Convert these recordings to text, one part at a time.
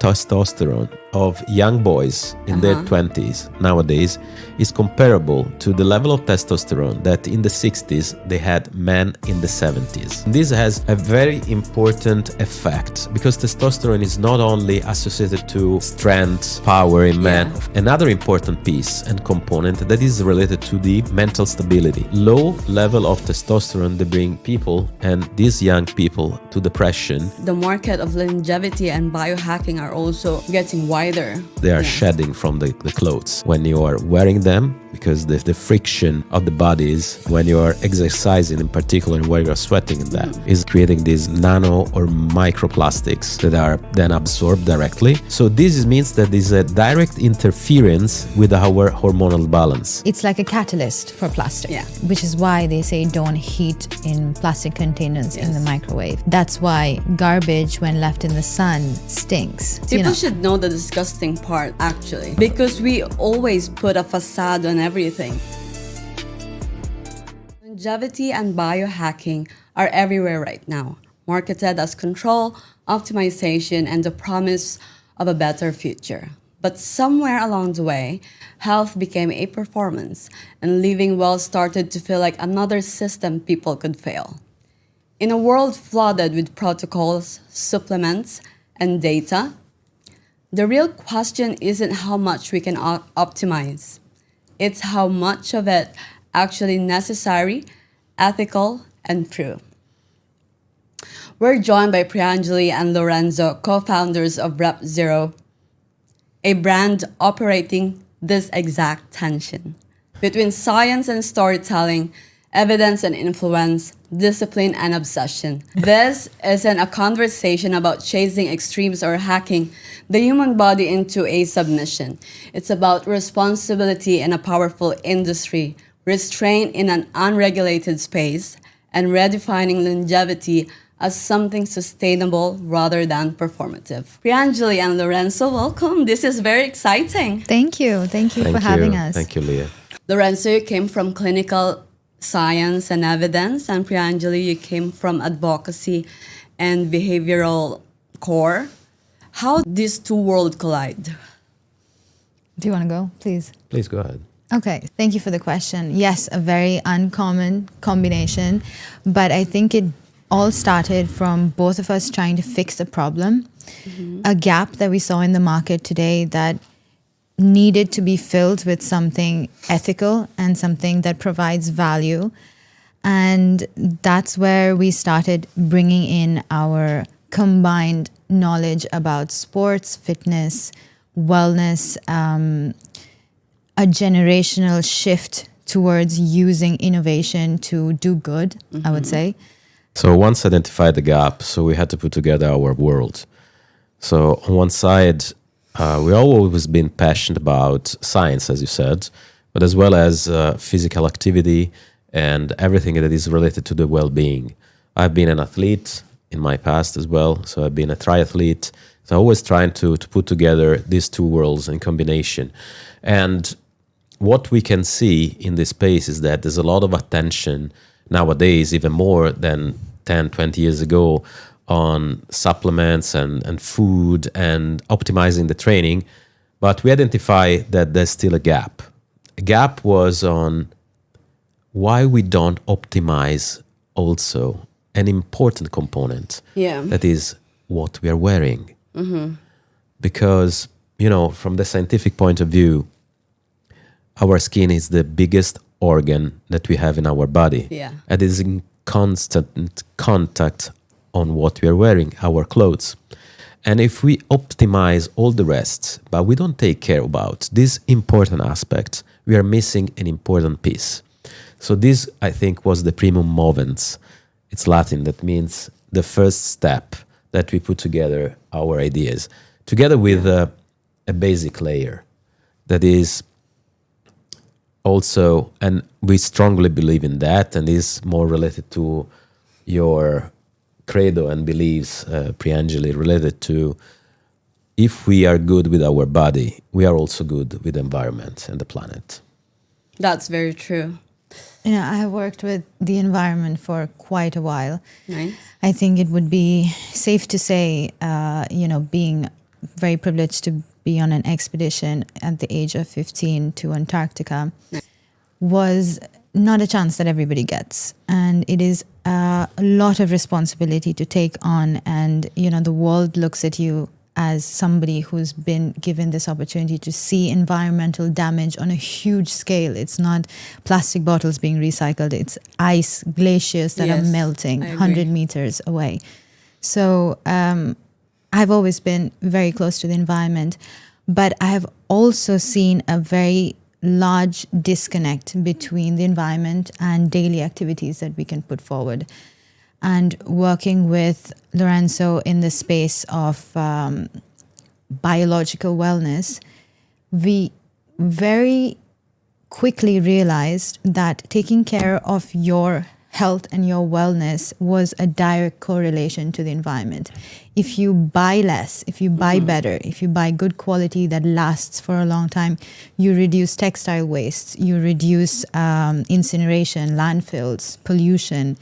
testosterone of young boys in their 20s nowadays is comparable to the level of testosterone that in the 60s they had men in the 70s. This has a very important effect because testosterone is not only associated to strength, power in men. Another important piece and component that is related to the mental stability. Low level of testosterone, they bring people and these young people to depression. The market of longevity and biohacking are also getting wider. They are shedding from the clothes when you are wearing them, because the friction of the bodies when you are exercising, in particular when you are sweating in them, is creating these nano or microplastics that are then absorbed directly. So this means that there's a direct interference with our hormonal balance. It's like a catalyst for plastic, which is why they say don't heat in plastic containers in the microwave. That's why garbage, when left in the sun, stinks. People should know the disgusting part, actually, because we always put a facade on everything. Longevity and biohacking are everywhere right now, marketed as control, optimization, and the promise of a better future. But somewhere along the way, health became a performance, and living well started to feel like another system people could fail. In a world flooded with protocols, supplements, and data, the real question isn't how much we can optimize. It's how much of it actually necessary, ethical, and true. We're joined by Priyanjali and Lorenzo, co-founders of RepZero, a brand operating this exact tension between science and storytelling, evidence and influence, discipline and obsession. This isn't a conversation about chasing extremes or hacking the human body into a submission. It's about responsibility in a powerful industry, restraint in an unregulated space, and redefining longevity as something sustainable rather than performative. Priyanjali and Lorenzo, welcome. This is very exciting. Thank you. Thank you for having us. Thank you, Leah. Lorenzo, you came from clinical science and evidence, and Priyanjali, you came from advocacy and behavioral core. How these two worlds collide? Do you want to go, please? Please go ahead. Okay, thank you for the question. Yes, a very uncommon combination, but I think it all started from both of us trying to fix a problem, a gap that we saw in the market today that needed to be filled with something ethical and something that provides value. And that's where we started bringing in our combined knowledge about sports, fitness, wellness, a generational shift towards using innovation to do good, I would say. So once identified the gap, so we had to put together our world. So on one side, we always been passionate about science, as you said, but as well as physical activity and everything that is related to the well-being. I've been an athlete in my past as well, so I've been a triathlete. So always trying to put together these two worlds in combination. And what we can see in this space is that there's a lot of attention nowadays, even more than 10, 20 years ago, on supplements and food and optimizing the training. But we identify that there's still a gap. A gap was on why we don't optimize also an important component. That is what we are wearing. Because, from the scientific point of view, our skin is the biggest organ that we have in our body. And it is in constant contact on what we are wearing, our clothes. And if we optimize all the rest, but we don't take care about this important aspect, we are missing an important piece. So this, I think, was the primum movens. It's Latin, that means the first step that we put together our ideas, together with a basic layer that is also, and we strongly believe in that, and is more related to your credo and beliefs, Priyanjali, related to if we are good with our body, we are also good with the environment and the planet. That's very true. I have worked with the environment for quite a while. Nice. I think it would be safe to say, being very privileged to be on an expedition at the age of 15 to Antarctica, was not a chance that everybody gets. And it is a lot of responsibility to take on. And, the world looks at you as somebody who's been given this opportunity to see environmental damage on a huge scale. It's not plastic bottles being recycled, it's ice glaciers that are melting 100 meters away. So I've always been very close to the environment, but I have also seen a very large disconnect between the environment and daily activities that we can put forward. And working with Lorenzo in the space of biological wellness, we very quickly realized that taking care of your health and your wellness was a direct correlation to the environment. If you buy less, if you buy better, if you buy good quality that lasts for a long time, you reduce textile waste, you reduce incineration, landfills, pollution,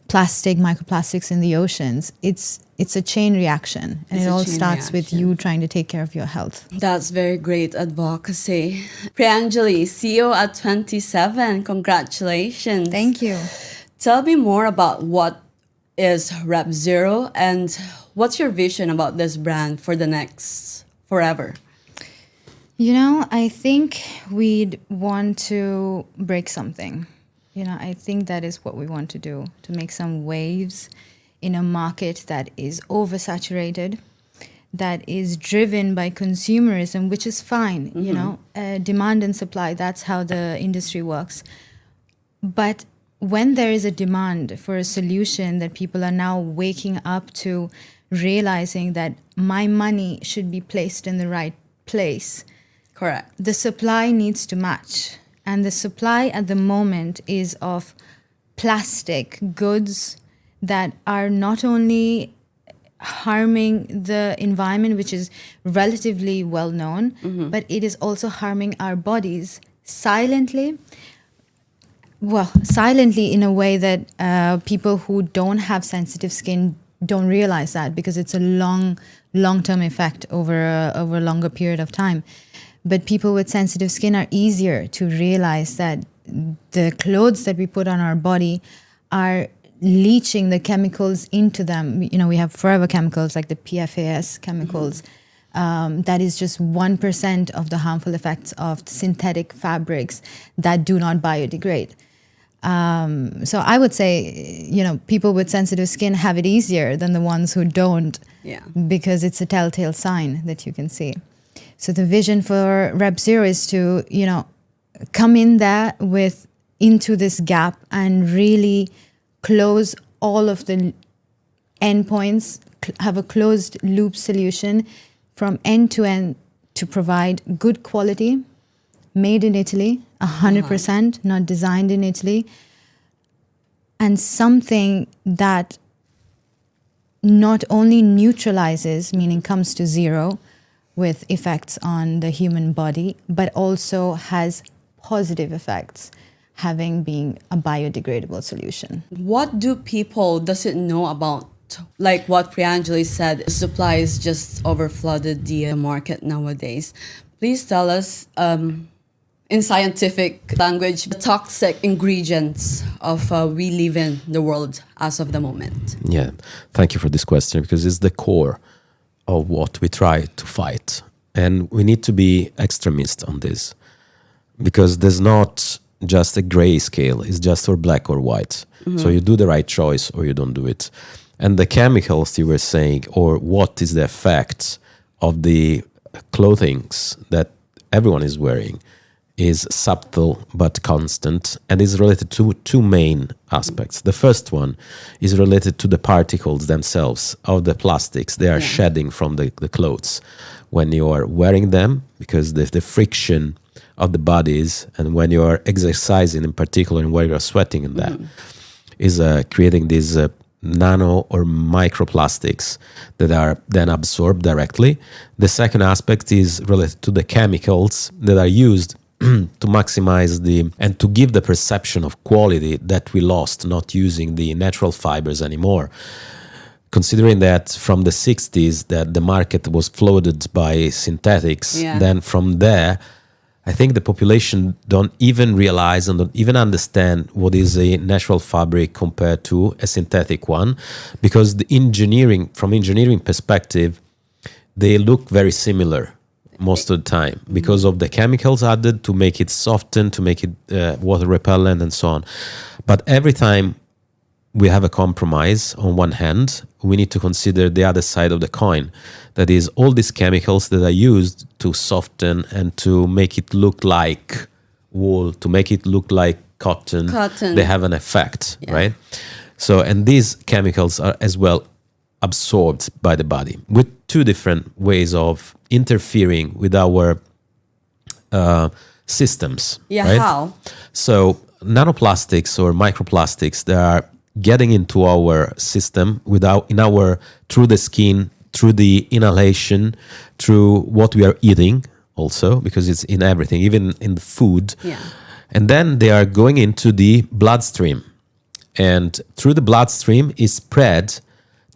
plastic, microplastics in the oceans. It's a chain reaction, and it all starts with you trying to take care of your health. That's very great advocacy. Priyanjali, CEO at 27. Congratulations. Thank you. Tell me more about what is RepZero and what's your vision about this brand for the next forever? I think we'd want to break something. I think that is what we want to do, to make some waves in a market that is oversaturated, that is driven by consumerism, which is fine, demand and supply, that's how the industry works. But when there is a demand for a solution that people are now waking up to realizing that my money should be placed in the right place. Correct. The supply needs to match. And the supply at the moment is of plastic goods that are not only harming the environment, which is relatively well known, but it is also harming our bodies silently. Well, silently in a way that people who don't have sensitive skin don't realize that, because it's a long-term effect over a longer period of time. But people with sensitive skin are easier to realize that the clothes that we put on our body are leaching the chemicals into them. We have forever chemicals like the PFAS chemicals. That is just 1% of the harmful effects of synthetic fabrics that do not biodegrade. So I would say, people with sensitive skin have it easier than the ones who don't, because it's a telltale sign that you can see. So the vision for RepZero is to, come in there into this gap and really close all of the endpoints, have a closed loop solution from end to end to provide good quality, made in Italy, 100%, not designed in Italy, and something that not only neutralizes, meaning comes to zero, with effects on the human body, but also has positive effects, having been a biodegradable solution. What do people doesn't know about, like what Priyanjali said, supply is just overflooded the market nowadays. Please tell us, in scientific language, the toxic ingredients of we live in the world as of the moment. Yeah, thank you for this question, because it's the core of what we try to fight. And we need to be extremist on this, because there's not just a gray scale. It's just or black or white. So you do the right choice or you don't do it. And the chemicals you were saying, or what is the effect of the clothings that everyone is wearing, is subtle but constant, and is related to two main aspects. The first one is related to the particles themselves of the plastics they are shedding from the clothes when you are wearing them, because the friction of the bodies, and when you are exercising in particular and where you are sweating in that, is creating these nano or microplastics that are then absorbed directly. The second aspect is related to the chemicals that are used to maximize and to give the perception of quality that we lost not using the natural fibers anymore. considering that from the 60s that the market was flooded by synthetics, Yeah. then from there, I think the population don't even realize and don't even understand what is a natural fabric compared to a synthetic one, because from engineering perspective, they look very similar most of the time because of the chemicals added to make it soften, to make it water repellent and so on. But every time we have a compromise on one hand, we need to consider the other side of the coin. That is, all these chemicals that are used to soften and to make it look like wool, to make it look like cotton. They have an effect, right? So, and these chemicals are as well absorbed by the body with two different ways of interfering with our systems. Yeah, right? how? So nanoplastics or microplastics, they are getting into our system through the skin, through the inhalation, through what we are eating also, because it's in everything, even in the food. Yeah. And then they are going into the bloodstream. And through the bloodstream is spread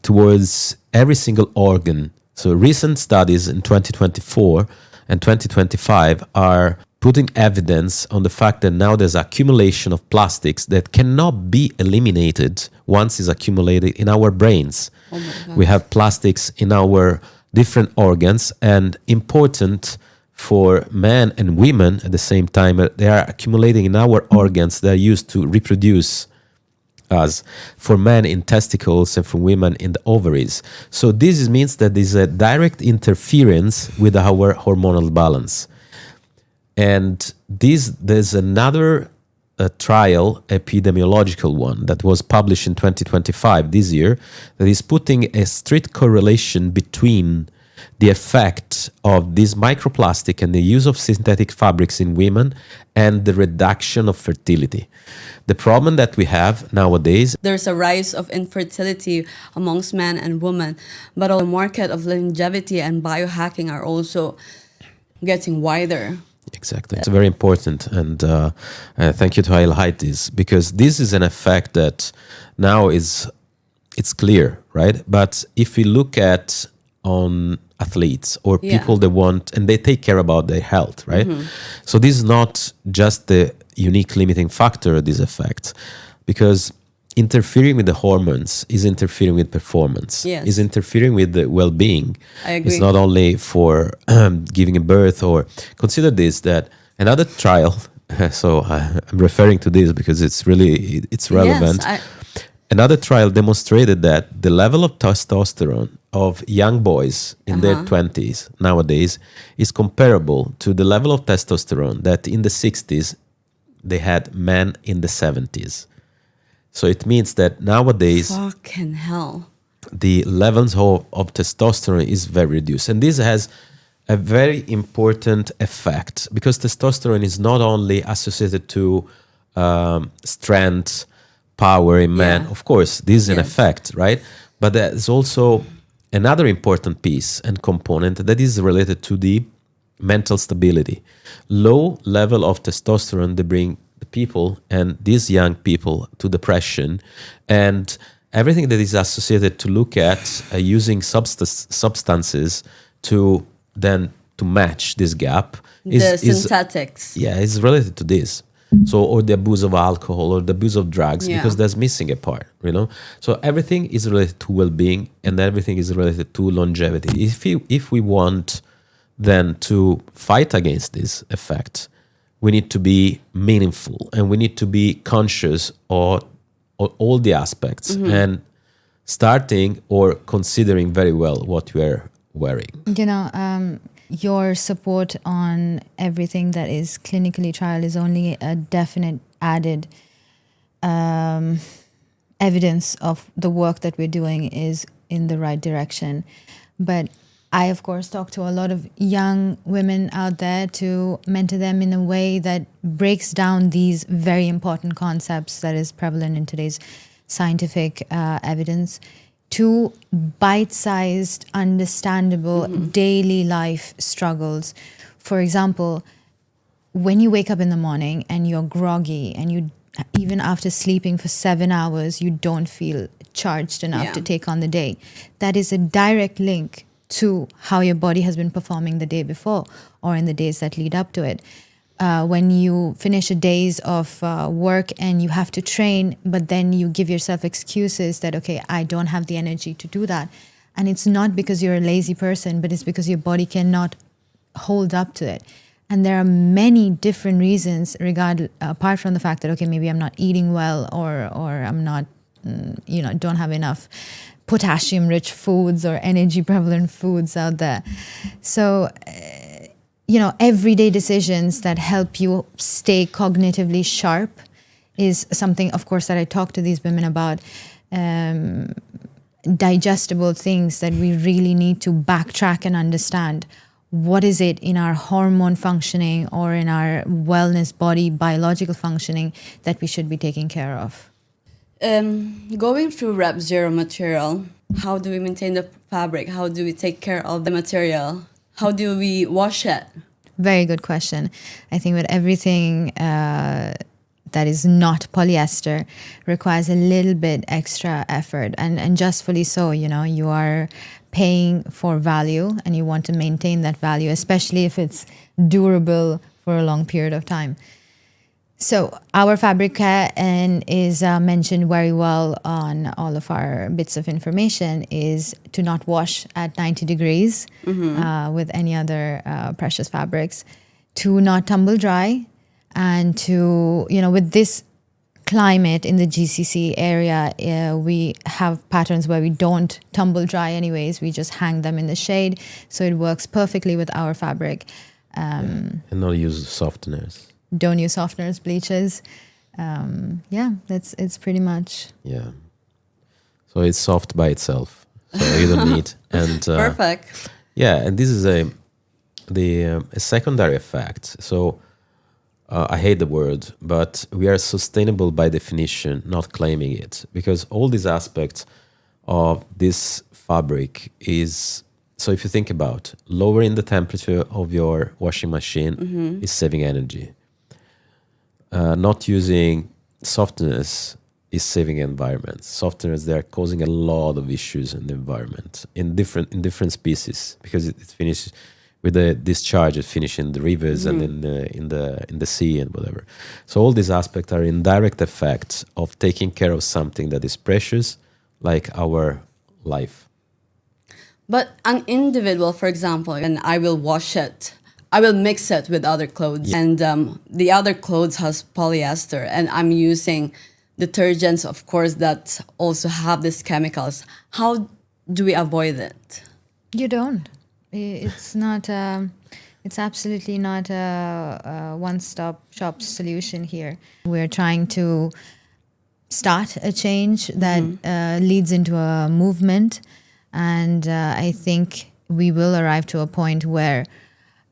towards every single organ. So recent studies in 2024 and 2025 are putting evidence on the fact that now there's accumulation of plastics that cannot be eliminated once it's accumulated in our brains. Oh my God. We have plastics in our different organs, and important for men and women at the same time, they are accumulating in our organs that are used to reproduce us. For men in testicles and for women in the ovaries. So this means that there's a direct interference with our hormonal balance. And there's another trial, epidemiological one, that was published in 2025 this year, that is putting a strict correlation between the effect of this microplastic and the use of synthetic fabrics in women and the reduction of fertility. The problem that we have nowadays, There's a rise of infertility amongst men and women, but the market of longevity and biohacking are also getting wider. exactly, it's very important, and thank you to highlight this, because this is an effect that now it's clear, right? But if we look at on athletes or people that want and they take care about their health, right? So this is not just the unique limiting factor of this effect, because interfering with the hormones is interfering with performance, is interfering with the well-being. I agree. It's not only for giving a birth, or consider this, that another trial, so I'm referring to this because it's relevant. Yes, Another trial demonstrated that the level of testosterone of young boys in their 20s nowadays is comparable to the level of testosterone that in the 60s they had men in the 70s. So it means that nowadays fucking hell. the levels of testosterone is very reduced. And this has a very important effect, because testosterone is not only associated to strength, power in men. Of course, this is an effect, right? But there's also another important piece and component that is related to the mental stability. Low level of testosterone, they bring the people and these young people to depression, and everything that is associated to look at using substances to match this gap The synthetics. is related to this. So, or the abuse of alcohol or the abuse of drugs, because there's missing a part, So everything is related to well-being, and everything is related to longevity. If we want then to fight against this effect, we need to be meaningful, and we need to be conscious of all the aspects, and starting or considering very well what we're wearing. Your support on everything that is clinically trial is only a definite added evidence of the work that we're doing is in the right direction. But I, of course, talk to a lot of young women out there to mentor them in a way that breaks down these very important concepts that is prevalent in today's scientific evidence to bite-sized, understandable daily life struggles. For example, when you wake up in the morning and you're groggy and you, even after sleeping for 7 hours, you don't feel charged enough Yeah. to take on the day. That is a direct link to how your body has been performing the day before or in the days that lead up to it. When you finish a days of work and you have to train, but then you give yourself excuses that, okay, I don't have the energy to do that. And it's not because you're a lazy person, but it's because your body cannot hold up to it. And there are many different reasons apart from the fact that, okay, maybe I'm not eating well or I'm not, don't have enough potassium rich foods or energy prevalent foods out there. So, everyday decisions that help you stay cognitively sharp is something, of course, that I talk to these women about. Digestible things that we really need to backtrack and understand. What is it in our hormone functioning or in our wellness body biological functioning that we should be taking care of? Going through RepZero material, how do we maintain the fabric? How do we take care of the material? How do we wash it? Very good question. I think with everything that is not polyester requires a little bit extra effort, and justfully so. You are paying for value and you want to maintain that value, especially if it's durable for a long period of time. So our fabric care, and is mentioned very well on all of our bits of information, is to not wash at 90 degrees with any other precious fabrics, to not tumble dry, and to, with this climate in the GCC area, we have patterns where we don't tumble dry anyways. We just hang them in the shade. So it works perfectly with our fabric. And not use softeners. Don't use softeners, bleaches. It's pretty much. Yeah. So it's soft by itself. So you don't need. And Perfect. Yeah, and this is a secondary effect. So I hate the word, but we are sustainable by definition, not claiming it, because all these aspects of this fabric is. So if you think about lowering the temperature of your washing machine is saving energy. Not using softeners is saving environment. Softeners, they are causing a lot of issues in the environment in different species, because it finishes with the discharge. It finishes in the rivers and in the sea and whatever. So all these aspects are indirect effects of taking care of something that is precious, like our life. But an individual, for example, and I will wash it, I will mix it with other clothes, and the other clothes has polyester, and I'm using detergents, of course, that also have these chemicals. How do we avoid it? You don't. It's not. It's absolutely not a one-stop shop solution here. We're trying to start a change that leads into a movement, and I think we will arrive to a point where,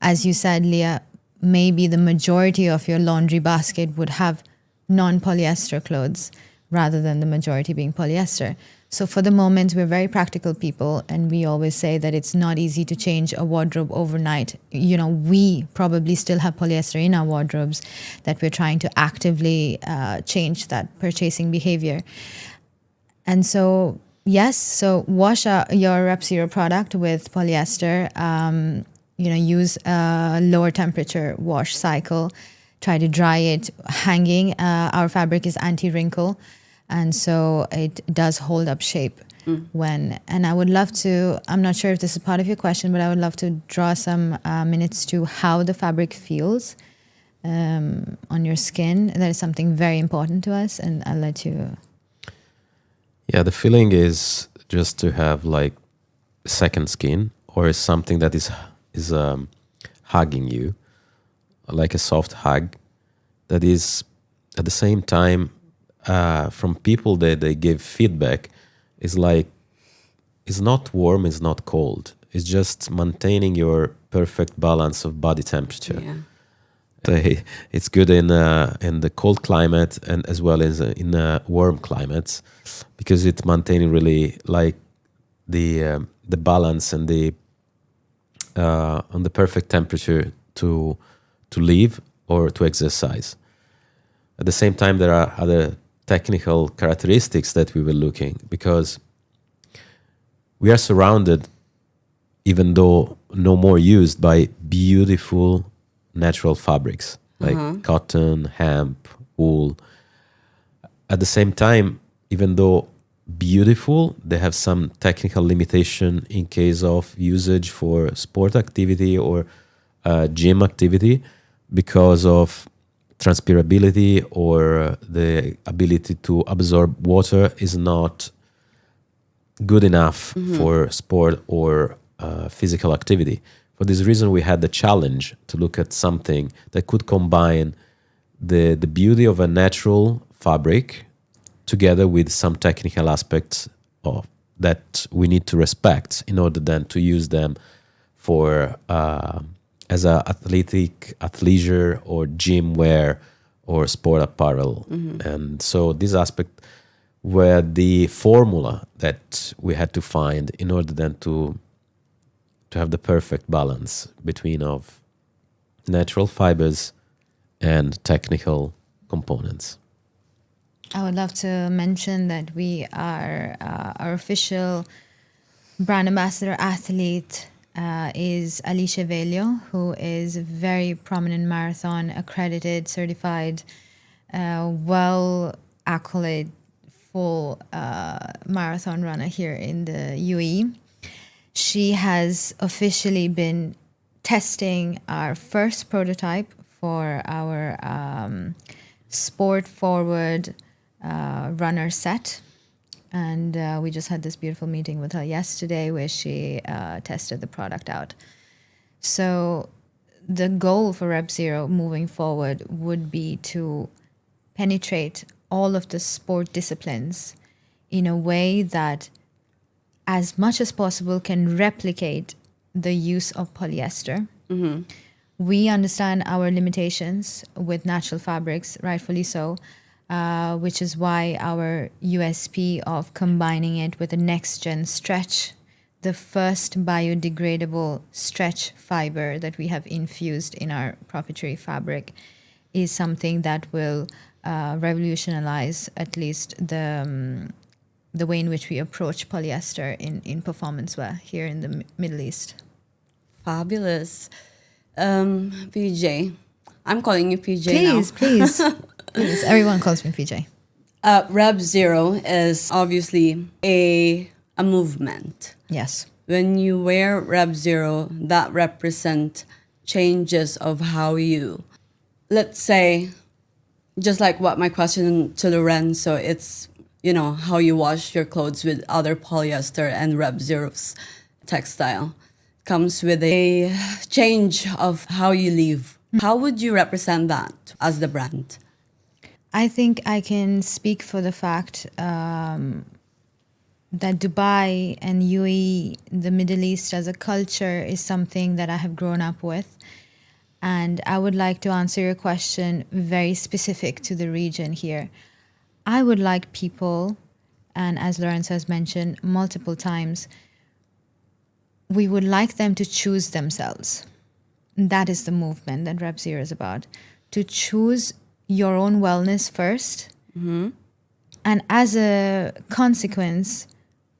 as you said, Leah, maybe the majority of your laundry basket would have non-polyester clothes rather than the majority being polyester. So for the moment, we're very practical people, and we always say that it's not easy to change a wardrobe overnight. We probably still have polyester in our wardrobes that we're trying to actively change that purchasing behavior. And so, yes, so wash your RepZero product with polyester. Use a lower temperature wash cycle. Try to dry it hanging. Our fabric is anti-wrinkle, and so it does hold up shape and I would love to, I'm not sure if this is part of your question, but I would love to draw some minutes to how the fabric feels on your skin. That is something very important to us, and I'll let you. Yeah, the feeling is just to have like second skin, or something that is hugging you, like a soft hug that is at the same time from people that they give feedback is like, it's not warm, it's not cold, it's just maintaining your perfect balance of body temperature. It's good in the cold climate and as well as in warm climates, because it's maintaining really like the balance and the on the perfect temperature to live or to exercise. At the same time, there are other technical characteristics that we were looking, because we are surrounded, even though no more used, by beautiful natural fabrics like cotton, hemp, wool. At the same time, even though beautiful, they have some technical limitation in case of usage for sport activity or gym activity, because of transpirability, or the ability to absorb water is not good enough for sport or physical activity. For this reason, we had the challenge to look at something that could combine the beauty of a natural fabric together with some technical aspects of that we need to respect in order then to use them for as a athleisure or gym wear or sport apparel. And so this aspect were the formula that we had to find in order then to have the perfect balance between of natural fibers and technical components. I would love to mention that we are our official brand ambassador athlete is Alicia Velio, who is a very prominent marathon accredited, certified, well accolade full marathon runner here in the UAE. She has officially been testing our first prototype for our sport forward runner set. And we just had this beautiful meeting with her yesterday where she tested the product out. So the goal for RepZero moving forward would be to penetrate all of the sport disciplines in a way that as much as possible can replicate the use of polyester. We understand our limitations with natural fabrics, rightfully so, which is why our USP of combining it with a next-gen stretch, the first biodegradable stretch fiber that we have infused in our proprietary fabric, is something that will revolutionize at least the way in which we approach polyester in performance wear here in the Middle East. Fabulous. PJ. I'm calling you PJ Please, now. please. Please. Everyone calls me PJ. RepZero is obviously a movement. Yes. When you wear RepZero, that represent changes of how you, let's say, just like what my question to Lorenzo, it's, you know, how you wash your clothes with other polyester, and RepZero's textile comes with a change of how you live. How would you represent that as the brand? I think I can speak for the fact that Dubai and UAE, the Middle East as a culture, is something that I have grown up with. And I would like to answer your question very specific to the region here. I would like people, and as Lorenzo has mentioned multiple times, we would like them to choose themselves. That is the movement that RepZero is about. To choose your own wellness first. And as a consequence,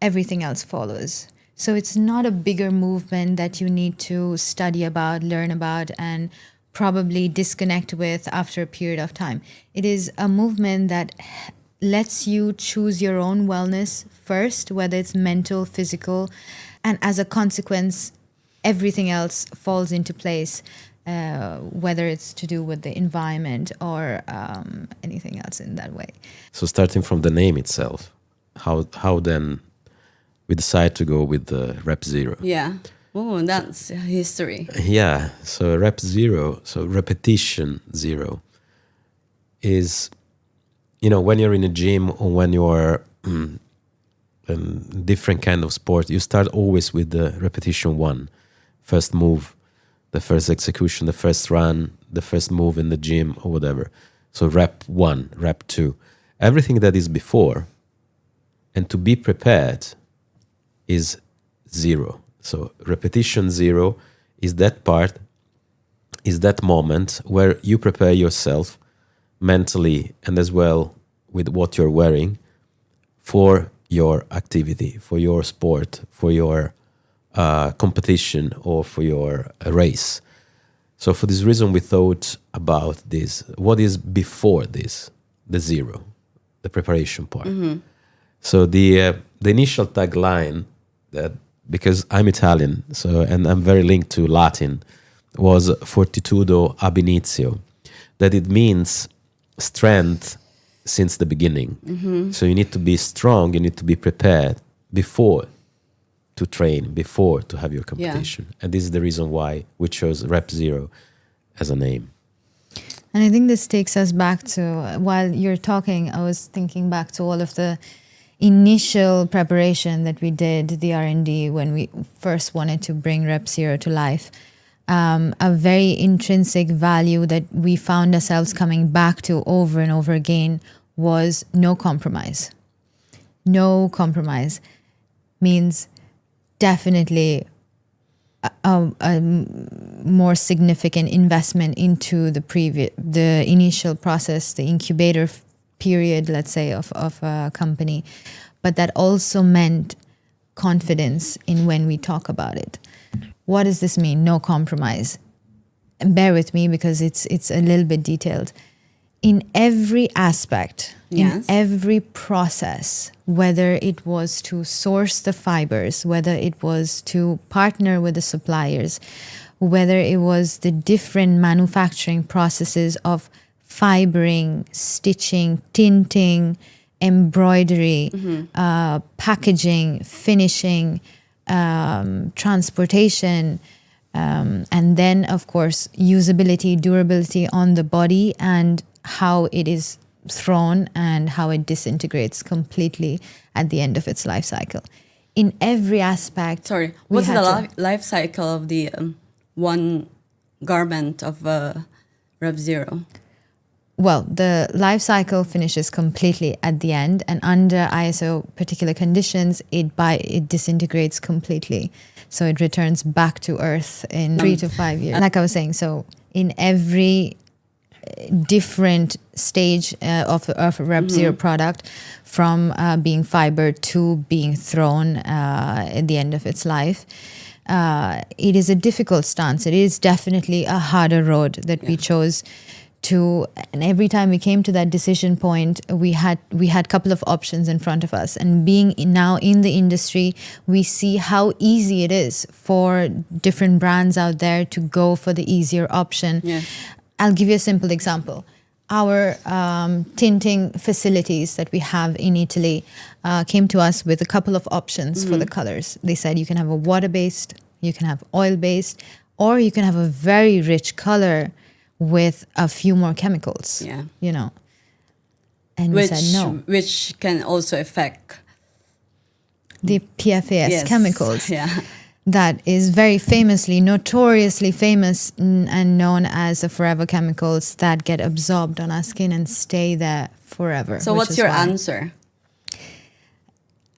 everything else follows. So it's not a bigger movement that you need to study about, learn about, and probably disconnect with after a period of time. It is a movement that lets you choose your own wellness first, whether it's mental, physical, and as a consequence, everything else falls into place, whether it's to do with the environment or anything else in that way. So starting from the name itself, how then we decide to go with the RepZero? Yeah. Oh, that's history. Yeah. So RepZero, so repetition zero, is, you know, when you're in a gym or when you're different kind of sport, you start always with the repetition one, first move, the first execution, the first run, the first move in the gym or whatever. So rep 1, rep 2, everything that is before and to be prepared is 0. So repetition 0 is that part, is that moment where you prepare yourself mentally and as well with what you're wearing for your activity, for your sport, for your competition, or for your race. So for this reason, we thought about this. What is before this? The zero, the preparation part. So the initial tagline, that because I'm Italian, so and I'm very linked to Latin, was fortitudo ab initio, that it means strength since the beginning. So you need to be strong, you need to be prepared before to train, before to have your competition. And this is the reason why we chose RepZero as a name. And I think this takes us back to, while you're talking, I was thinking back to all of the initial preparation that we did, the R&D, when we first wanted to bring RepZero to life. A very intrinsic value that we found ourselves coming back to over and over again was no compromise. No compromise means definitely a more significant investment into the initial process, the incubator period, let's say, of a company. But that also meant confidence in when we talk about it. What does this mean? No compromise. And bear with me because it's a little bit detailed. In every aspect, in every process, whether it was to source the fibers, whether it was to partner with the suppliers, whether it was the different manufacturing processes of fibering, stitching, tinting, embroidery, packaging, finishing, transportation, and then, of course, usability, durability on the body, and how it is thrown and how it disintegrates completely at the end of its life cycle. In every aspect. Sorry, what's the life cycle of the one garment of RepZero? Well, the life cycle finishes completely at the end, and under ISO particular conditions, it disintegrates completely. So it returns back to Earth in 3 to 5 years. Like I was saying, so in every different stage of a RepZero product, from being fibered to being thrown at the end of its life, it is a difficult stance. It is definitely a harder road that we chose to, and every time we came to that decision point, we had a couple of options in front of us. And being now in the industry, we see how easy it is for different brands out there to go for the easier option. I'll give you a simple example. Our tinting facilities that we have in Italy came to us with a couple of options for the colors. They said you can have a water-based, you can have oil-based, or you can have a very rich color with a few more chemicals, you know. And we said no. Which can also affect the PFAS chemicals. That is very famously, notoriously famous and known as the forever chemicals that get absorbed on our skin and stay there forever. So what's your answer?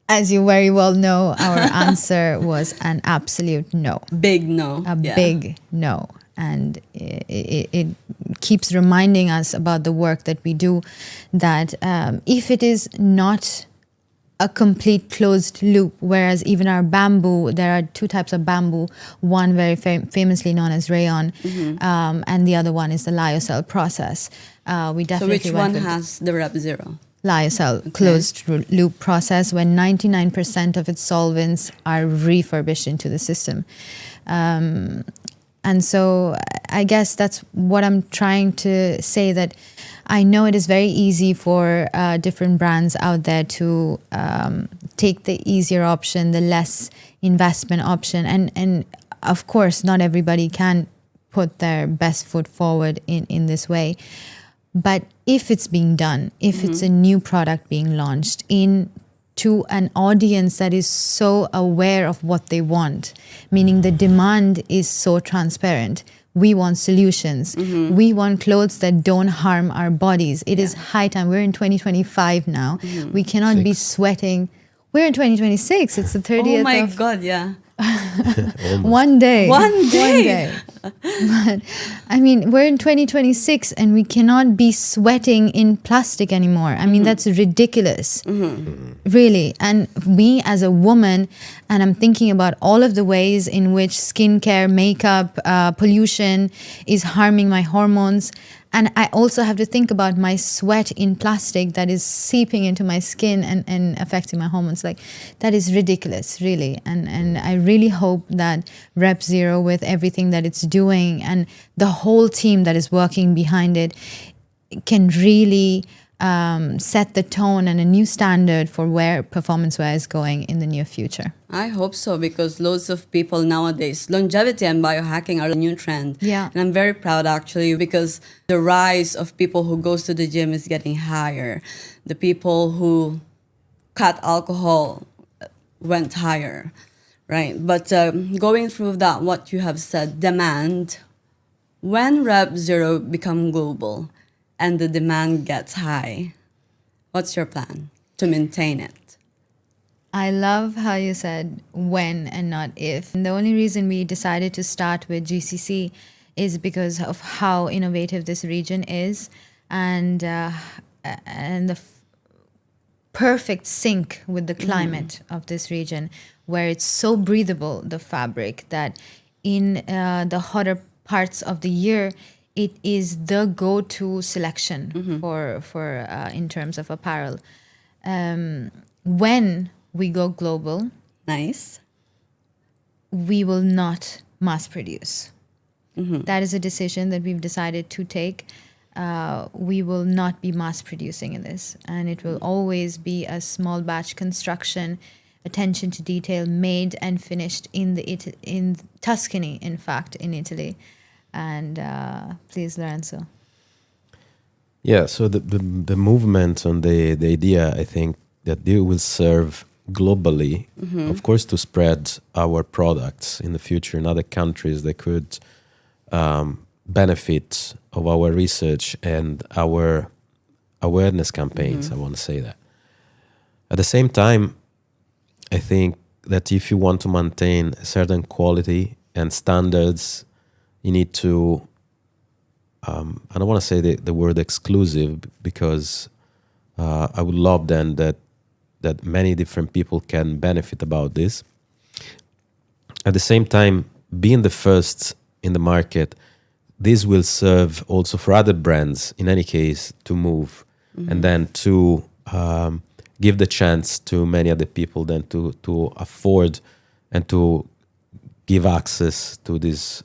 As you very well know, our answer was an absolute no. Big no. Big no. And it keeps reminding us about the work that we do, that if it is not a complete closed loop, whereas even our bamboo, there are two types of bamboo, one very famously known as rayon, and the other one is the lyocell process. We definitely so which one has the RepZero? Lyocell closed loop process, when 99% of its solvents are refurbished into the system. And so I guess that's what I'm trying to say, that I know it is very easy for different brands out there to take the easier option, the less investment option. And of course, not everybody can put their best foot forward in this way. But if it's being done, if it's a new product being launched to an audience that is so aware of what they want, meaning the demand is so transparent. We want solutions. We want clothes that don't harm our bodies. It is high time. We're in 2025 now. We cannot be sweating. We're in 2026. It's the 30th. Oh my God, One day. But I mean, we're in 2026 and we cannot be sweating in plastic anymore. I mean, that's ridiculous. Really. And me as a woman, and I'm thinking about all of the ways in which skincare, makeup, pollution is harming my hormones. And I also have to think about my sweat in plastic that is seeping into my skin and affecting my hormones. Like, that is ridiculous, really. And I really hope that RepZero, with everything that it's doing and the whole team that is working behind it, can really set the tone and a new standard for where performance wear is going in the near future. I hope so, because loads of people nowadays, longevity and biohacking are a new trend. Yeah. And I'm very proud actually, because the rise of people who goes to the gym is getting higher. The people who cut alcohol went higher, right? But going through that, what you have said, demand, when RepZero become global and the demand gets high, what's your plan to maintain it? I love how you said when and not if. And the only reason we decided to start with GCC is because of how innovative this region is, and the perfect sync with the climate of this region, where it's so breathable, the fabric, that in the hotter parts of the year, it is the go-to selection for in terms of apparel. When we go global, Nice. we will not mass produce. That is a decision that we've decided to take. We will not be mass producing in this, and it will always be a small batch construction, attention to detail, made and finished in Tuscany, in fact, in Italy. And please, Lorenzo. Yeah, so the movement and the idea, I think, that they will serve globally, of course, to spread our products in the future in other countries that could benefit of our research and our awareness campaigns. I want to say that. At the same time, I think that if you want to maintain a certain quality and standards, you need to, I don't want to say the word exclusive, because I would love then that many different people can benefit about this. At the same time, being the first in the market, this will serve also for other brands, in any case, to move and then to give the chance to many other people then to afford and to give access to these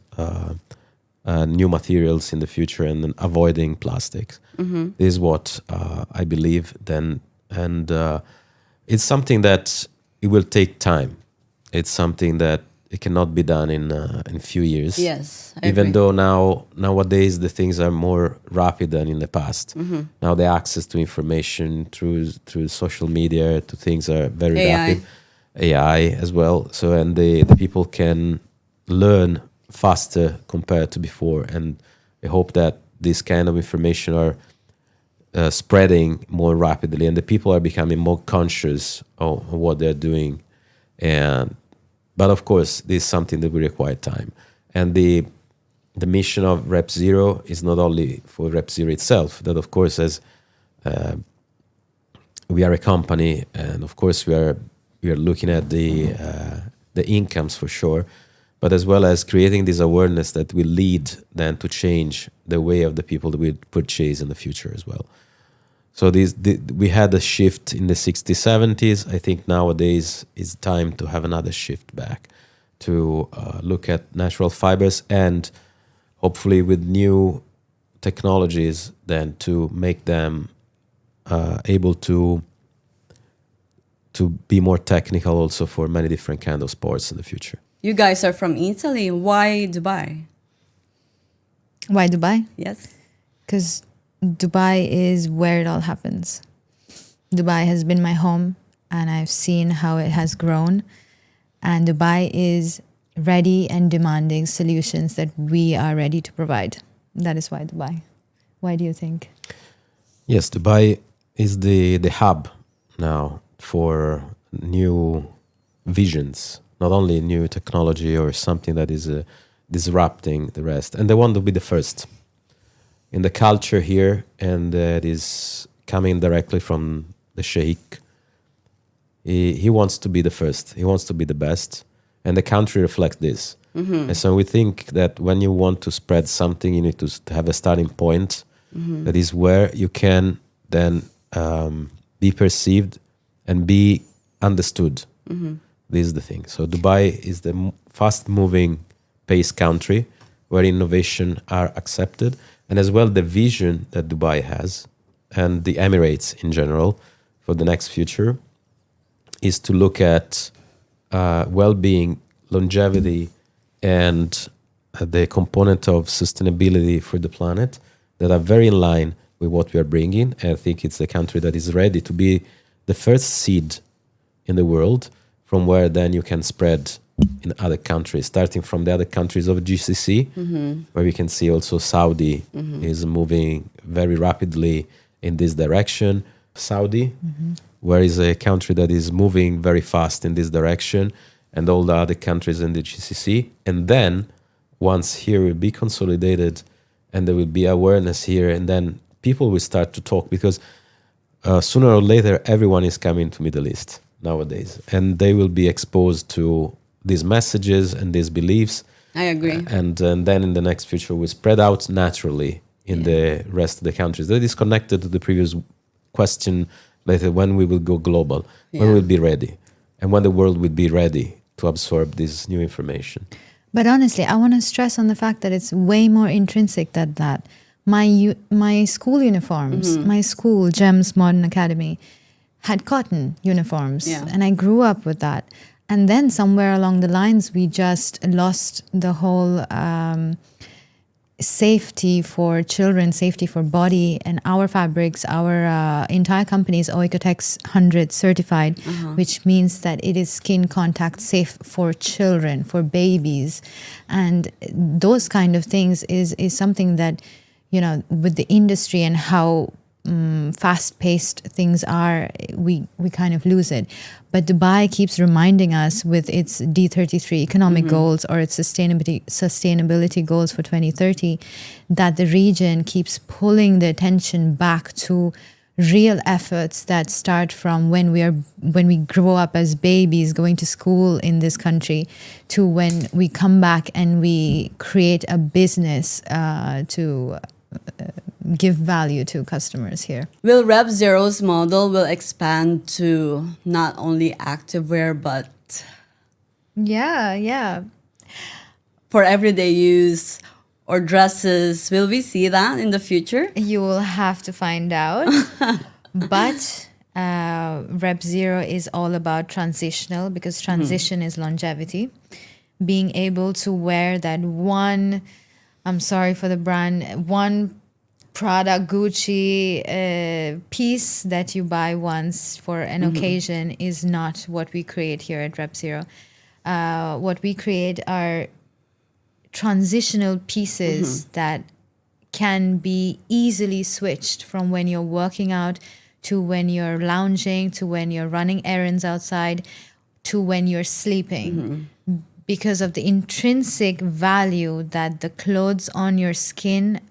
new materials in the future, and then avoiding plastics. This is what I believe then. And it's something that it will take time. It's something that it cannot be done in a few years. Yes, I Even agree. though nowadays the things are more rapid than in the past. Now the access to information through social media to things are very AI. rapid. AI as well. So, and the people can learn faster compared to before. And I hope that this kind of information are spreading more rapidly, and the people are becoming more conscious of what they're doing. But of course, this is something that will require time. And the mission of RepZero is not only for RepZero itself. That of course, as we are a company, and of course we are looking at the incomes for sure, but as well as creating this awareness that will lead then to change the way of the people that will purchase in the future as well. So we had a shift in the 60s, 70s. I think nowadays it's time to have another shift back to look at natural fibers, and hopefully with new technologies then to make them able to be more technical also for many different kind of sports in the future. You guys are from Italy. Why Dubai? Why Dubai? Yes. Because Dubai is where it all happens. Dubai has been my home, and I've seen how it has grown. And Dubai is ready and demanding solutions that we are ready to provide. That is why Dubai. Why do you think? Yes, Dubai is the hub now for new visions, not only new technology or something that is disrupting the rest, and they want to be the first in the culture here, and it is coming directly from the sheikh. He wants to be the first. He wants to be the best, and the country reflects this. And so we think that when you want to spread something, you need to have a starting point that is where you can then be perceived and be understood. This is the thing. So Dubai is the fast-moving pace country where innovation are accepted, and as well the vision that Dubai has and the Emirates in general for the next future is to look at well-being, longevity, and the component of sustainability for the planet that are very in line with what we are bringing. And I think it's a country that is ready to be the first seed in the world from where then you can spread in other countries, starting from the other countries of GCC, where we can see also Saudi is moving very rapidly in this direction. Saudi, where is a country that is moving very fast in this direction, and all the other countries in the GCC. And then once here will be consolidated and there will be awareness here, and then people will start to talk, because sooner or later everyone is coming to Middle East nowadays, and they will be exposed to these messages and these beliefs. I agree. And then in the next future will spread out naturally in the rest of the countries. That is connected to the previous question later, when we will go global, when we'll be ready, and when the world will be ready to absorb this new information. But honestly, I want to stress on the fact that it's way more intrinsic than that. My school uniforms, my school, GEMS Modern Academy, had cotton uniforms, and I grew up with that. And then somewhere along the lines, we just lost the whole safety for children, safety for body, and our fabrics, our entire company is Oikotex 100 certified, which means that it is skin contact safe for children, for babies. And those kind of things is something that, you know, with the industry and how fast-paced things are, we kind of lose it. But Dubai keeps reminding us with its D33 economic goals or its sustainability goals for 2030 that the region keeps pulling the attention back to real efforts that start from when we grow up as babies going to school in this country to when we come back and we create a business to give value to customers here. Will RepZero's model will expand to not only activewear but for everyday use or dresses? Will we see that in the future? You will have to find out. But RepZero is all about transitional, because transition is longevity. Being able to wear that one, I'm sorry for the brand, one Prada, Gucci piece that you buy once for an occasion is not what we create here at RepZero. What we create are transitional pieces that can be easily switched from when you're working out to when you're lounging to when you're running errands outside to when you're sleeping. Because of the intrinsic value that the clothes on your skin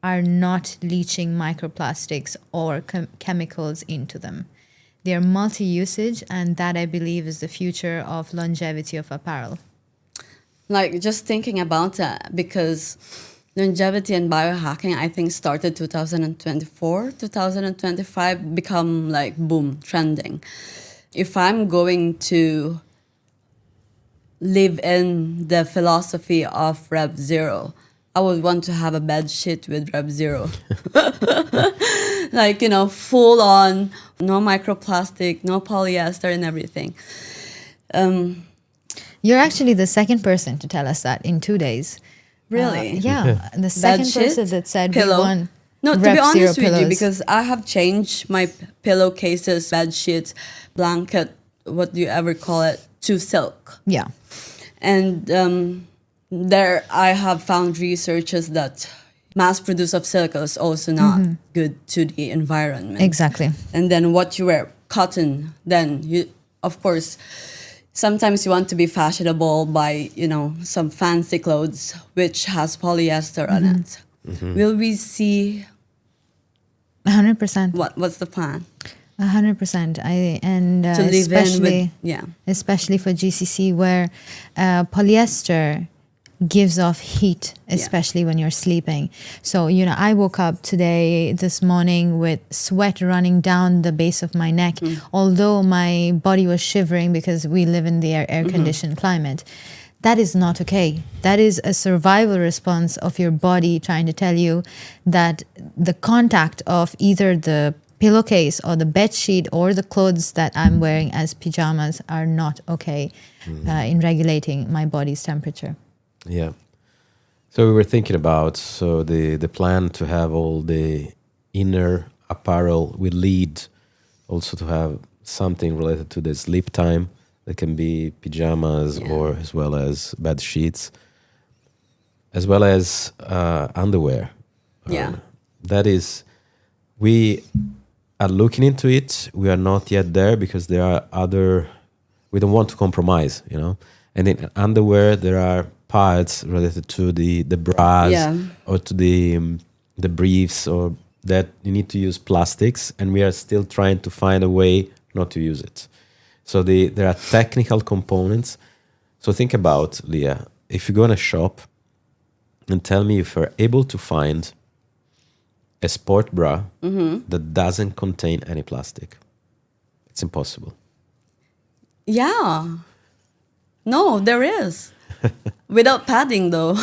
are not leaching microplastics or chemicals into them. They are multi-usage, and that, I believe, is the future of longevity of apparel. Like, just thinking about that, because longevity and biohacking, I think, started 2024, 2025, become like boom, trending. If I'm going to live in the philosophy of RepZero, I would want to have a bed sheet with RepZero. Like, you know, full on, no microplastic, no polyester and everything. You're actually the second person to tell us that in 2 days. Really? Yeah. The second person that said pillow. we won. No, to be honest with you, pillows. because I have changed my pillowcases, bed sheets, blanket, what do you ever call it, to silk. Yeah. And there I have found researches that mass produce of silk is also not good to the environment. Exactly. And then what you wear, cotton, then you, of course, sometimes you want to be fashionable by, some fancy clothes which has polyester on it. Will we see 100%. what's the plan 100%. to live in with? Yeah. Especially for GCC, where polyester gives off heat, especially when you're sleeping. So, I woke up this morning with sweat running down the base of my neck, although my body was shivering because we live in the air-conditioned climate. That is not okay. That is a survival response of your body trying to tell you that the contact of either the pillowcase or the bed sheet or the clothes that I'm wearing as pajamas are not okay in regulating my body's temperature. Yeah. So we were thinking about the plan to have all the inner apparel will lead also to have something related to the sleep time. That can be pajamas or as well as bed sheets, as well as underwear. Yeah. That is, we are looking into it. We are not yet there because there are we don't want to compromise, And in underwear, there are parts related to the bras or to the briefs, or that you need to use plastics, and we are still trying to find a way not to use it. So there are technical components. So think about, Leah, if you go in a shop and tell me if you're able to find a sport bra that doesn't contain any plastic. It's impossible. Yeah. No, there is. Without padding, though.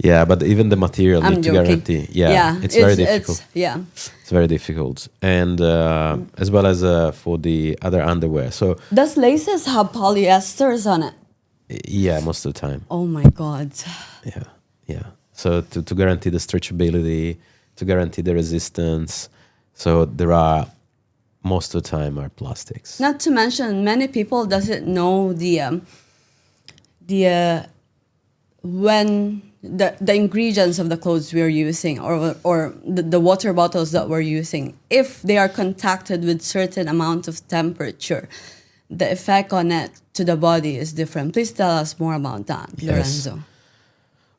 Yeah, but even the material I'm need to joking. guarantee. Yeah, it's very difficult. It's very difficult. And as well as for the other underwear. So does laces have polyesters on it? Yeah, most of the time. Oh my God. Yeah. So to guarantee the stretchability, to guarantee the resistance. So there are, most of the time, are plastics. Not to mention, many people doesn't know when the ingredients of the clothes we're using or the water bottles that we're using, if they are contacted with certain amount of temperature, the effect on it to the body is different. Please tell us more about that, Lorenzo.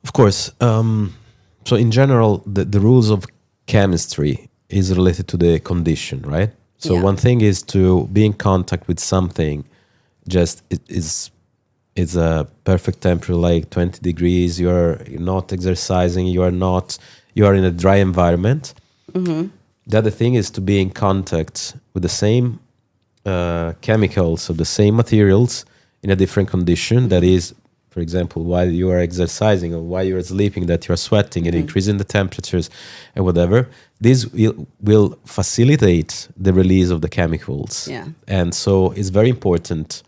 Of course. So in general, the rules of chemistry is related to the condition, right? So one thing is to be in contact with something, just it's a perfect temperature, like 20 degrees. You're not exercising. You are in a dry environment. The other thing is to be in contact with the same chemicals of the same materials in a different condition. That is, for example, while you are exercising or while you are sleeping, that you are sweating and increasing the temperatures and whatever. This will facilitate the release of the chemicals. Yeah. And so it's very important,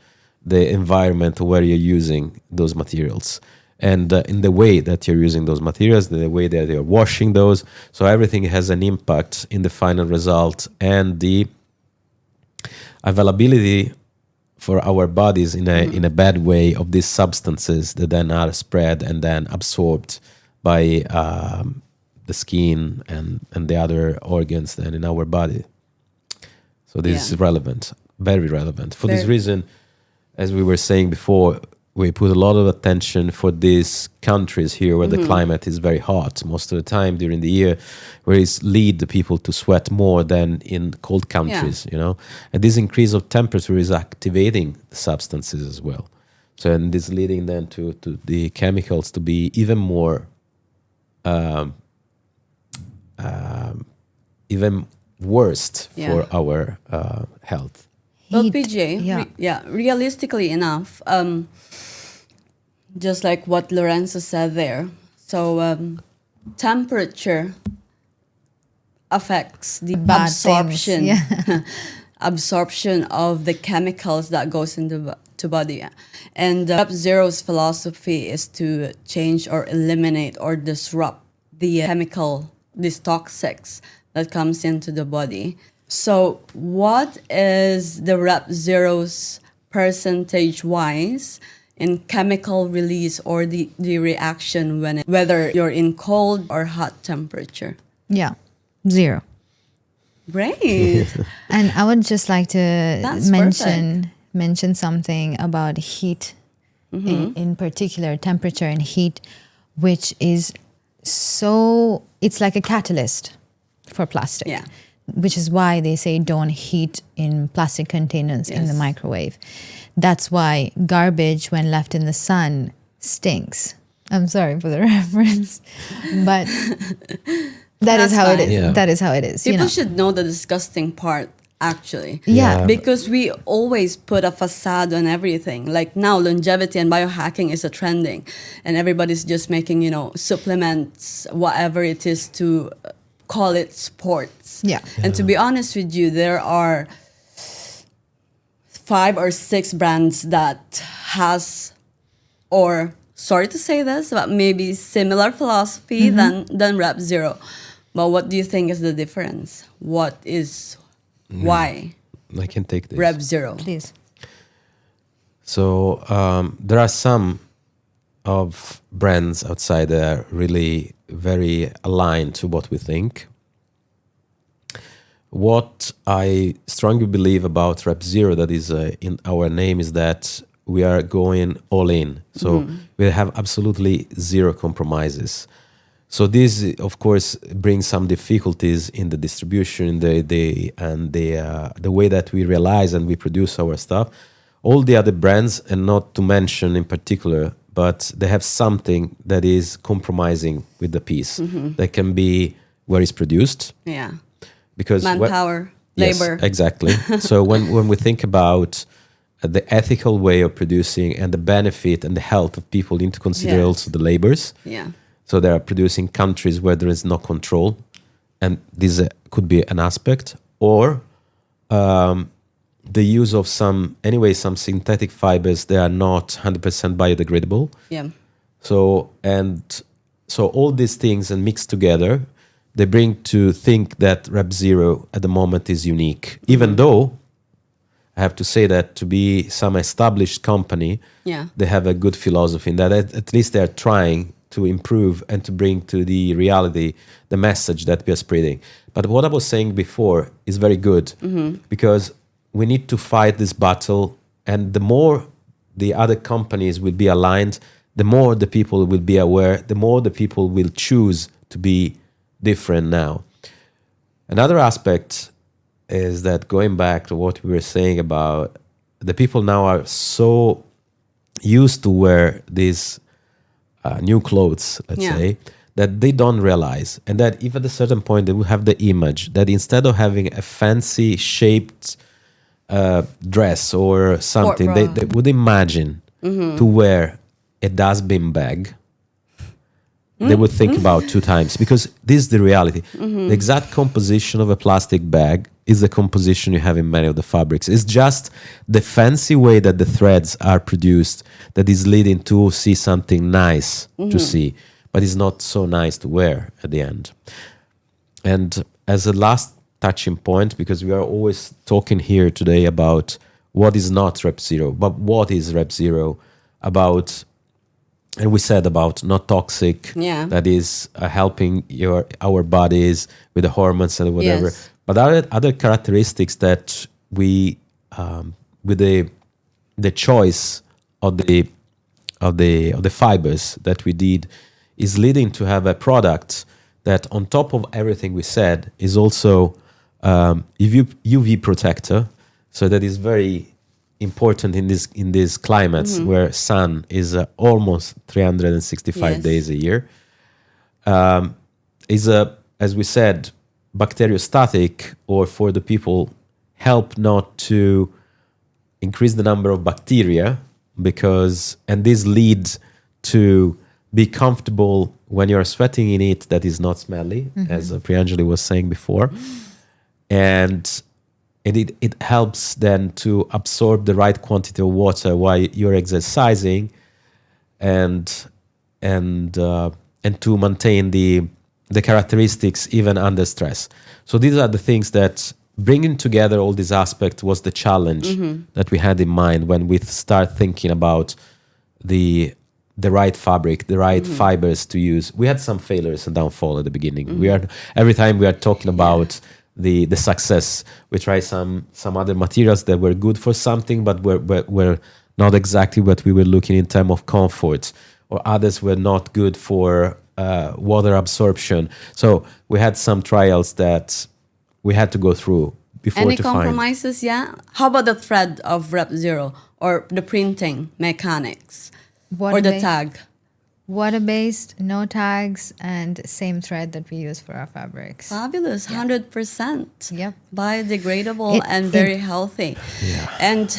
the environment where you're using those materials, and in the way that you're using those materials, the way that you're washing those. So everything has an impact in the final result, and the availability for our bodies in a bad way of these substances that then are spread and then absorbed by the skin and the other organs then in our body. So this is relevant, very relevant. For this reason, as we were saying before, we put a lot of attention for these countries here where the climate is very hot most of the time during the year, where it's lead the people to sweat more than in cold countries, And this increase of temperature is activating the substances as well. So, and this leading then to the chemicals to be even more, even worse for our health. Well, PJ, realistically enough, just like what Lorenzo said there, so temperature affects the absorption, absorption of the chemicals that goes into the body. And RepZero's philosophy is to change or eliminate or disrupt the chemical, these toxics that comes into the body. So what is the RepZero's percentage-wise in chemical release or the reaction when, whether you're in cold or hot temperature? Yeah, 0. Great. And I would just like to That's mention something about heat, in particular, temperature and heat, which is it's like a catalyst for plastic. Yeah. Which is why they say don't heat in plastic containers in the microwave. That's why garbage, when left in the sun, stinks. I'm sorry for the reference, but that is That's how it fine. is. Yeah. That is how it is. People should know the disgusting part, actually. Yeah. Because we always put a facade on everything. Like now, longevity and biohacking is a trending, and everybody's just making, supplements, whatever it is, to call it sports. Yeah. And to be honest with you, there are 5 or 6 brands that has, or sorry to say this, but maybe similar philosophy than RepZero. But what do you think is the difference? Why I can take this. RepZero? Please. So there are some of brands outside that are really very aligned to what we think. What I strongly believe about RepZero, that is in our name, is that we are going all in. So we have absolutely zero compromises. So this, of course, brings some difficulties in the distribution, the way that we realize and we produce our stuff. All the other brands, and not to mention in particular, but they have something that is compromising with the piece. That can be where it's produced. Yeah. Because Manpower, labor. Yes, exactly. So when we think about the ethical way of producing and the benefit and the health of people, into consider Yes. also the labors. Yeah. So they are producing countries where there is no control, and this could be an aspect, or the use of some synthetic fibers. They are not 100% biodegradable. Yeah. So all these things and mixed together, they bring to think that RepZero at the moment is unique. Even though I have to say that to be some established company, they have a good philosophy in that at least they are trying to improve and to bring to the reality the message that we are spreading. But what I was saying before is very good, because we need to fight this battle, and the more the other companies will be aligned, the more the people will be aware, the more the people will choose to be different now. Another aspect is that, going back to what we were saying about the people now are so used to wear these new clothes, let's say, that they don't realize, and that if at a certain point they will have the image that instead of having a fancy shaped dress or something, they would imagine to wear a dustbin bag. They would think about 2 times, because this is the reality. The exact composition of a plastic bag is the composition you have in many of the fabrics. It's just the fancy way that the threads are produced that is leading to see something nice to see, but it's not so nice to wear at the end. And as a last touching point, because we are always talking here today about what is not RepZero, but what is RepZero about. And we said about not toxic, that is helping our bodies with the hormones and whatever. Yes. But other characteristics that we, with the choice of the fibers that we did, is leading to have a product that, on top of everything we said, is also UV protector. So that is very important in these climates where sun is almost 365 days a year. Is as we said, bacteriostatic, or for the people, help not to increase the number of bacteria, and this leads to be comfortable when you're sweating in it, that is not smelly, as Priyanjali was saying before. And it helps then to absorb the right quantity of water while you're exercising, and to maintain the characteristics even under stress. So these are the things that, bringing together all these aspects, was the challenge that we had in mind when we start thinking about the right fabric, the right fibers to use. We had some failures and downfall at the beginning. Every time we are talking about the success. We try some other materials that were good for something, but were not exactly what we were looking in terms of comfort, or others were not good for water absorption. So we had some trials that we had to go through before Any to find. compromises? Yeah. How about the thread of RepZero or the printing mechanics or the tag? Water-based, no tags, and same thread that we use for our fabrics. Fabulous, 100%. Yep. Biodegradable and very healthy. Yeah. And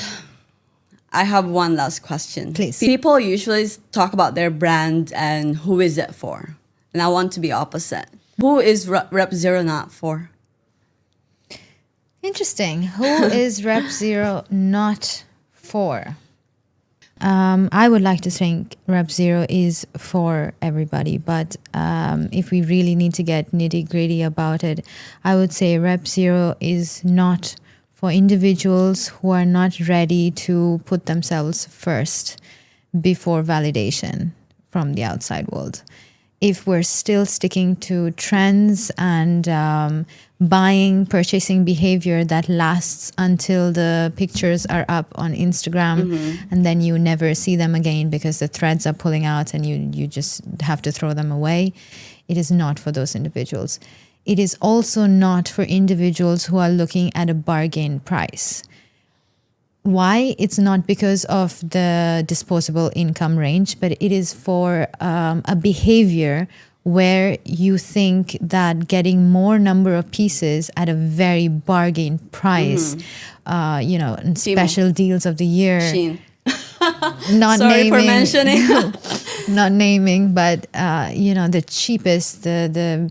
I have one last question. Please. People usually talk about their brand and who is it for? And I want to be opposite. Who is RepZero not for? Interesting. Who is RepZero not for? I would like to think RepZero is for everybody, but if we really need to get nitty-gritty about it, I would say RepZero is not for individuals who are not ready to put themselves first before validation from the outside world. If we're still sticking to trends and purchasing behavior that lasts until the pictures are up on Instagram, and then you never see them again because the threads are pulling out and you just have to throw them away, it is not for those individuals. It is also not for individuals who are looking at a bargain price. Why? It's not because of the disposable income range, but it is for a behavior where you think that getting more number of pieces at a very bargain price, and special deals of the year. Shein. Not Sorry naming, for mentioning. not naming, but the cheapest, the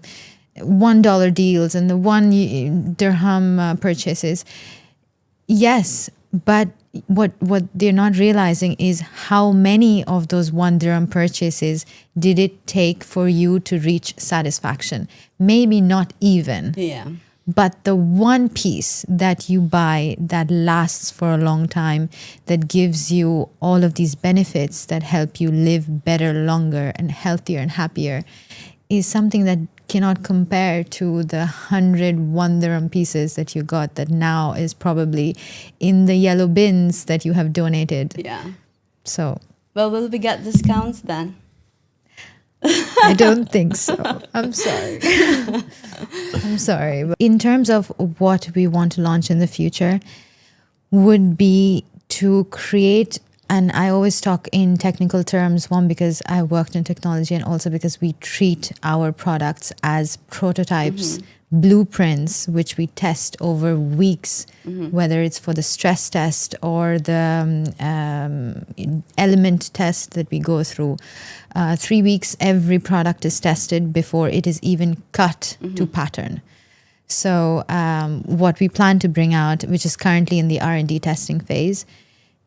$1 deals and the one dirham purchases. Yes, but what they're not realizing is how many of those 1 dirham purchases did it take for you to reach satisfaction? Maybe not even. Yeah. But the one piece that you buy that lasts for a long time, that gives you all of these benefits that help you live better, longer, and healthier and happier, is something that cannot compare to the 101 dirham pieces that you got that now is probably in the yellow bins that you have donated. Yeah. So, Well, will we get discounts then? I don't think so. I'm sorry. I'm sorry. But in terms of what we want to launch in the future, would be to create, and I always talk in technical terms, one, because I worked in technology, and also because we treat our products as prototypes, blueprints, which we test over weeks, whether it's for the stress test or the element test that we go through. 3 weeks, every product is tested before it is even cut to pattern. So what we plan to bring out, which is currently in the R&D testing phase,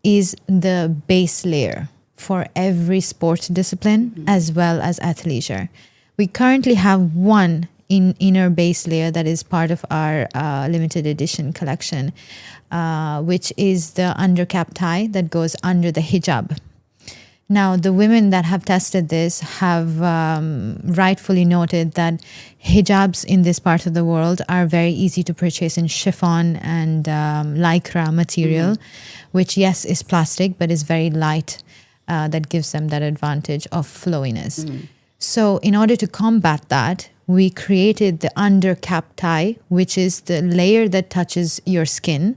is the base layer for every sport discipline as well as athleisure. We currently have one inner base layer that is part of our limited edition collection, which is the undercap tie that goes under the hijab. Now, the women that have tested this have rightfully noted that hijabs in this part of the world are very easy to purchase in chiffon and lycra material, which, yes, is plastic, but is very light. That gives them that advantage of flowiness. So in order to combat that, we created the undercap tie, which is the layer that touches your skin,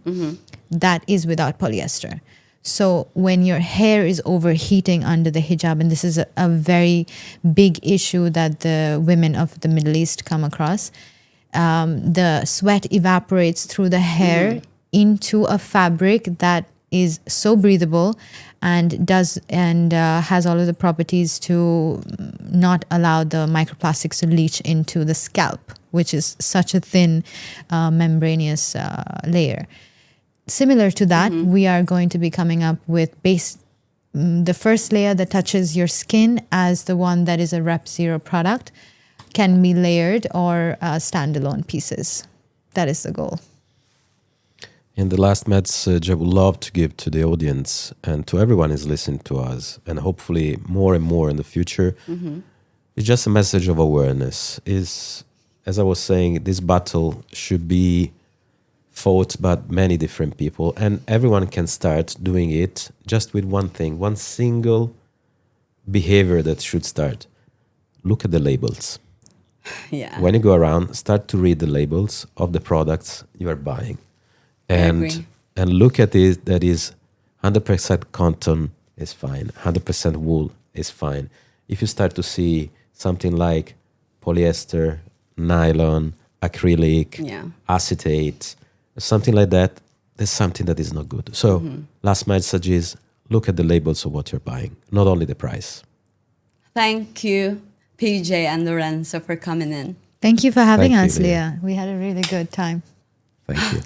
that is without polyester. So when your hair is overheating under the hijab, and this is a very big issue that the women of the Middle East come across, the sweat evaporates through the hair into a fabric that is so breathable and has all of the properties to not allow the microplastics to leach into the scalp, which is such a thin membranous layer. Similar to that, we are going to be coming up with the first layer that touches your skin as the one that is a RepZero product, can be layered or standalone pieces. That is the goal. And the last message I would love to give to the audience and to everyone who's listening to us, and hopefully more and more in the future, is just a message of awareness. Is as I was saying, this battle should be fought by many different people, and everyone can start doing it just with one thing, one single behavior that should start. Look at the labels. Yeah. When you go around, start to read the labels of the products you are buying, agree. and look at it. That is 100% cotton is fine, 100% wool is fine. If you start to see something like polyester, nylon, acrylic, Yeah. acetate, something like that, there's something that is not good. So last message is look at the labels of what you're buying, not only the price. Thank you, PJ and Lorenzo, for coming in. Thank you for having Thank you, us, Leah. Leah. We had a really good time. Thank you.